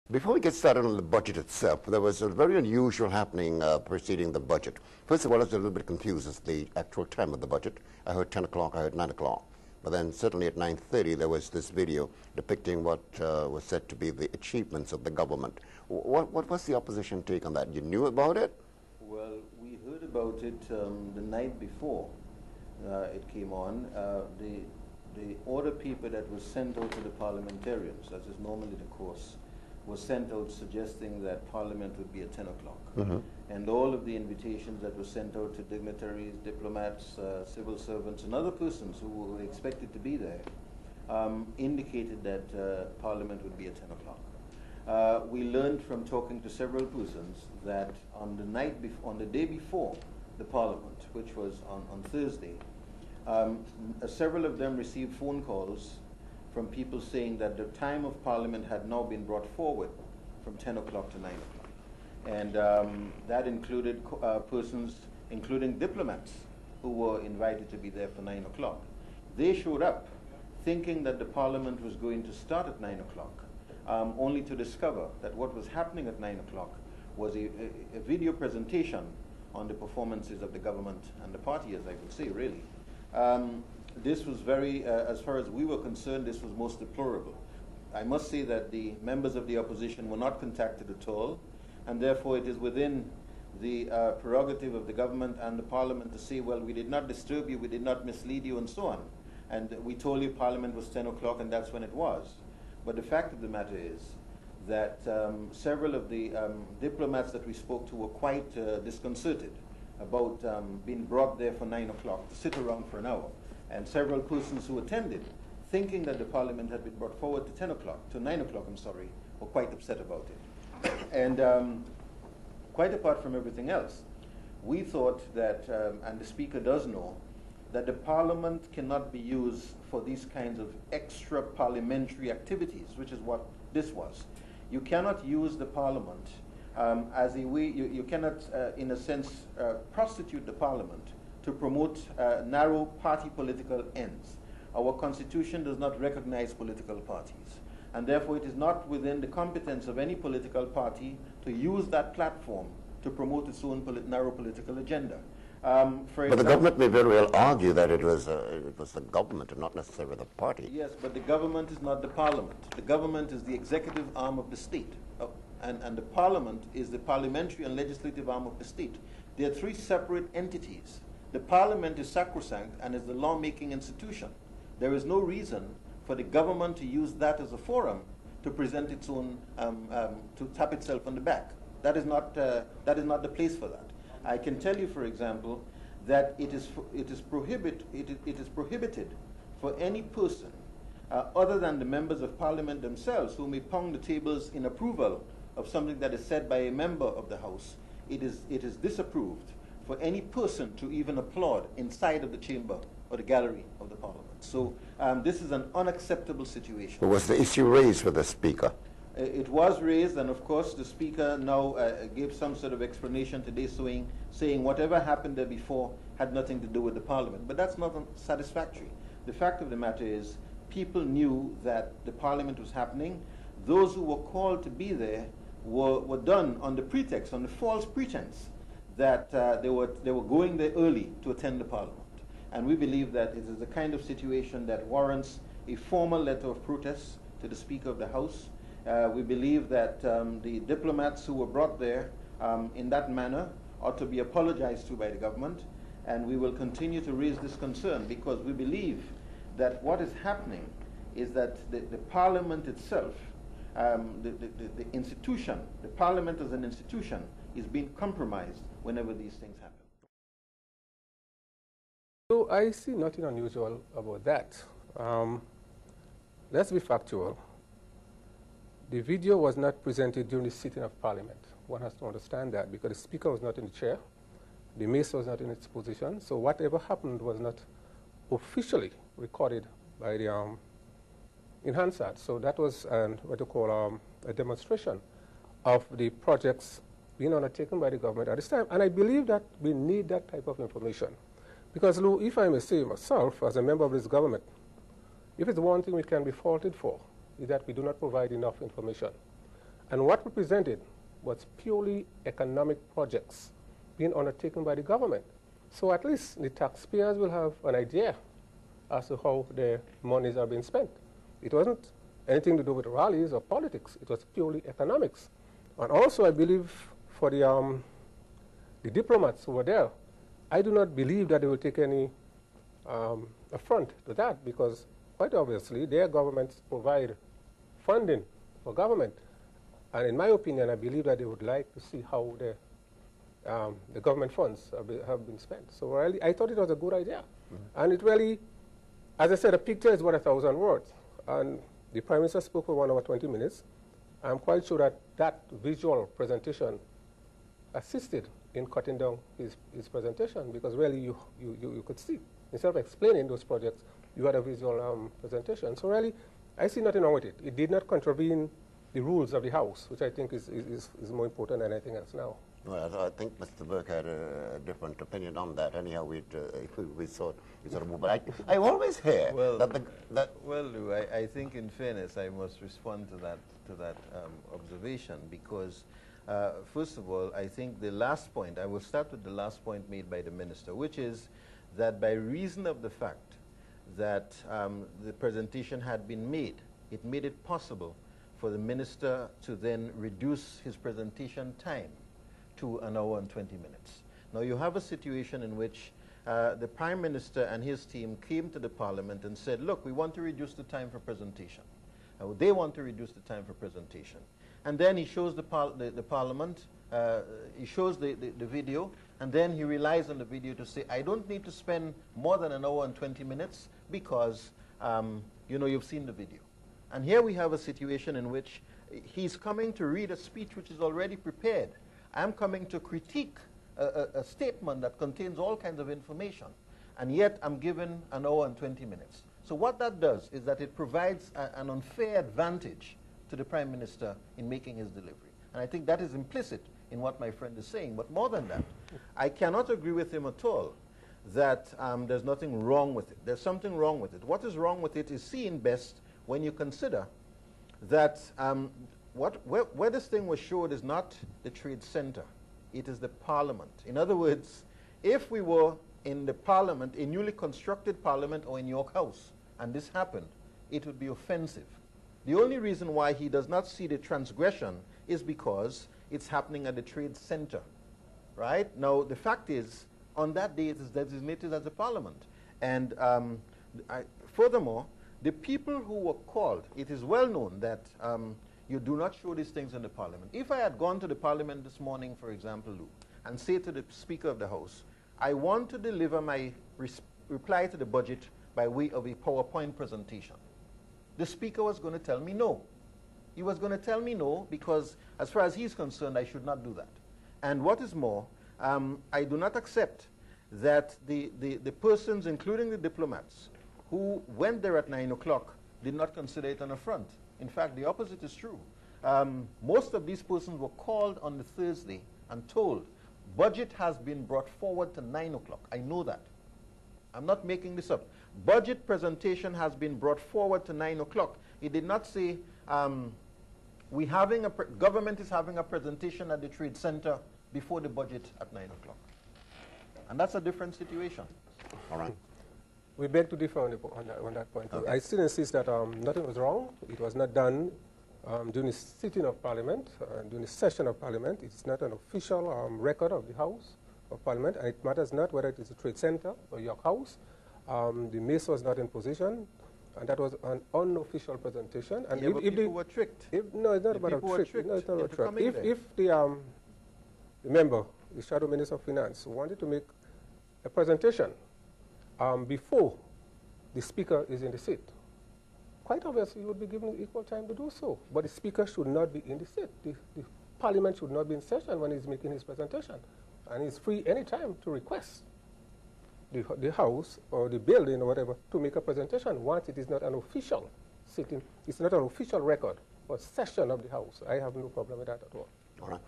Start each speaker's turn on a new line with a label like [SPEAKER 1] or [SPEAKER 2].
[SPEAKER 1] Before we get started on the budget itself, there was a very unusual happening preceding the budget. First of all, I was a little bit confused as to the actual time of the budget. I heard 10 o'clock, I heard 9 o'clock. But then certainly at 9:30 there was this video depicting what was said to be the achievements of the government. What was the opposition take on that? You knew about it?
[SPEAKER 2] Well, we heard about it the night before it came on. The order paper that was sent out to the parliamentarians, as is normally the course, was sent out suggesting that Parliament would be at 10 o'clock.
[SPEAKER 1] Mm-hmm.
[SPEAKER 2] And all of the invitations that were sent out to dignitaries, diplomats, civil servants, and other persons who were expected to be there indicated that Parliament would be at 10 o'clock. We learned from talking to several persons that on the day before the Parliament, which was on Thursday, several of them received phone calls from people saying that the time of Parliament had now been brought forward from 10 o'clock to 9 o'clock. And that included persons, including diplomats, who were invited to be there for 9 o'clock. They showed up thinking that the Parliament was going to start at 9 o'clock, only to discover that what was happening at 9 o'clock was a video presentation on the performances of the government and the party, as I would say, really. This was very, as far as we were concerned, this was most deplorable. I must say that the members of the opposition were not contacted at all, and therefore it is within the prerogative of the government and the Parliament to say, well, we did not disturb you, we did not mislead you, and so on. And we told you Parliament was 10 o'clock, and that's when it was. But the fact of the matter is that several of the diplomats that we spoke to were quite disconcerted about being brought there for 9 o'clock to sit around for an hour. And several persons who attended, thinking that the Parliament had been brought forward to 10 o'clock, to 9 o'clock, I'm sorry, were quite upset about it. And quite apart from everything else, we thought that, and the Speaker does know, that the Parliament cannot be used for these kinds of extra parliamentary activities, which is what this was. You cannot use the Parliament as a way, you cannot, in a sense, prostitute the Parliament to promote narrow party political ends. Our Constitution does not recognize political parties, and therefore it is not within the competence of any political party to use that platform to promote its own narrow political agenda.
[SPEAKER 1] But the government may very well argue that it was the government and not necessarily the party.
[SPEAKER 2] Yes, but the government is not the Parliament. The government is the executive arm of the state, and the Parliament is the parliamentary and legislative arm of the state. They are three separate entities. The Parliament is sacrosanct and is the lawmaking institution. There is no reason for the government to use that as a forum to present its own, to tap itself on the back. That is not the place for that. I can tell you, for example, that it is prohibited for any person other than the members of Parliament themselves who may pound the tables in approval of something that is said by a member of the House. It is disapproved for any person to even applaud inside of the chamber or the gallery of the Parliament. So this is an unacceptable situation.
[SPEAKER 1] But was the issue raised with the Speaker?
[SPEAKER 2] It was raised, and of course the Speaker now gave some sort of explanation today saying whatever happened there before had nothing to do with the Parliament. But that's not satisfactory. The fact of the matter is people knew that the Parliament was happening. Those who were called to be there were done on the pretext, on the false pretense, that they were going there early to attend the Parliament. And we believe that it is the kind of situation that warrants a formal letter of protest to the Speaker of the House. We believe that the diplomats who were brought there in that manner ought to be apologized to by the government, and we will continue to raise this concern because we believe that what is happening is that the Parliament itself, the institution, the Parliament as an institution, is being compromised whenever these things happen.
[SPEAKER 3] So I see nothing unusual about that. Let's be factual. The video was not presented during the sitting of Parliament. One has to understand that because the Speaker was not in the chair, the Mace was not in its position, so whatever happened was not officially recorded by the in Hansard. So that was what you call a demonstration of the projects being undertaken by the government at this time. And I believe that we need that type of information. Because, Lou, if I may say myself, as a member of this government, if it's one thing we can be faulted for, is that we do not provide enough information. And what we presented was purely economic projects being undertaken by the government. So at least the taxpayers will have an idea as to how their monies are being spent. It wasn't anything to do with rallies or politics. It was purely economics. And also, I believe for the diplomats who were there, I do not believe that they will take any affront to that, because quite obviously their governments provide funding for government. And in my opinion, I believe that they would like to see how the government funds have been spent. So really, I thought it was a good idea. And it really, as I said, a picture is worth 1,000 words. And the Prime Minister spoke for 1 hour 20 minutes. I'm quite sure that that visual presentation assisted in cutting down his presentation, because really you could see. Instead of explaining those projects, you had a visual presentation. So really, I see nothing wrong with it. It did not contravene the rules of the House, which I think is more important than anything else now.
[SPEAKER 1] Well, I think Mr. Burke had a different opinion on that. Anyhow, we sort of move. But I always hear that
[SPEAKER 2] Well, Lou, I think in fairness, I must respond to that observation, because first of all, I think the last point, I will start with the last point made by the Minister, which is that by reason of the fact that the presentation had been made, it made it possible for the Minister to then reduce his presentation time to 1 hour and 20 minutes. Now you have a situation in which the Prime Minister and his team came to the Parliament and said, look, we want to reduce the time for presentation. They want to reduce the time for presentation. And then he shows the Parliament, he shows the video, and then he relies on the video to say, I don't need to spend more than 1 hour and 20 minutes because, you know, you've seen the video. And here we have a situation in which he's coming to read a speech which is already prepared. I'm coming to critique a statement that contains all kinds of information, and yet I'm given 1 hour and 20 minutes. So what that does is that it provides an unfair advantage to the Prime Minister in making his delivery. And I think that is implicit in what my friend is saying. But more than that, I cannot agree with him at all that there's nothing wrong with it. There's something wrong with it. What is wrong with it is seen best when you consider that where this thing was showed is not the Trade Center, it is the Parliament. In other words, if we were in the Parliament, a newly constructed Parliament, or in York House, and this happened, it would be offensive. The only reason why he does not see the transgression is because it's happening at the Trade Center, right? Now, the fact is, on that day, it is designated as a Parliament. And furthermore, the people who were called, it is well known that you do not show these things in the Parliament. If I had gone to the Parliament this morning, for example, Lou, and say to the Speaker of the House, I want to deliver my reply to the budget by way of a PowerPoint presentation, the Speaker was going to tell me no. He was going to tell me no because, as far as he's concerned, I should not do that. And what is more, I do not accept that the persons, including the diplomats, who went there at 9 o'clock did not consider it an affront. In fact, the opposite is true. Most of these persons were called on the Thursday and told, budget has been brought forward to 9 o'clock. I know that. I'm not making this up. Budget presentation has been brought forward to 9 o'clock. It did not say, government is having a presentation at the Trade Center before the budget at 9 o'clock. And that's a different situation.
[SPEAKER 1] all right.
[SPEAKER 3] We beg to differ on that point. Okay. I still insist that nothing was wrong. It was not done during the sitting of Parliament, during the session of Parliament. It's not an official record of the House of Parliament, and it matters not whether it is a Trade Center or York House. The mace was not in position, and that was an unofficial presentation. And
[SPEAKER 2] yeah, if people were tricked.
[SPEAKER 3] No, it's not about a trick. No, it's not about a trick. If the member, the Shadow Minister of Finance, wanted to make a presentation before the Speaker is in the seat, quite obviously he would be given equal time to do so. But the Speaker should not be in the seat. The Parliament should not be in session when he's making his presentation. And he's free any time to request the House or the building or whatever to make a presentation once it is not an official sitting. It's not an official record or session of the House. I have no problem with that at all.
[SPEAKER 1] All right.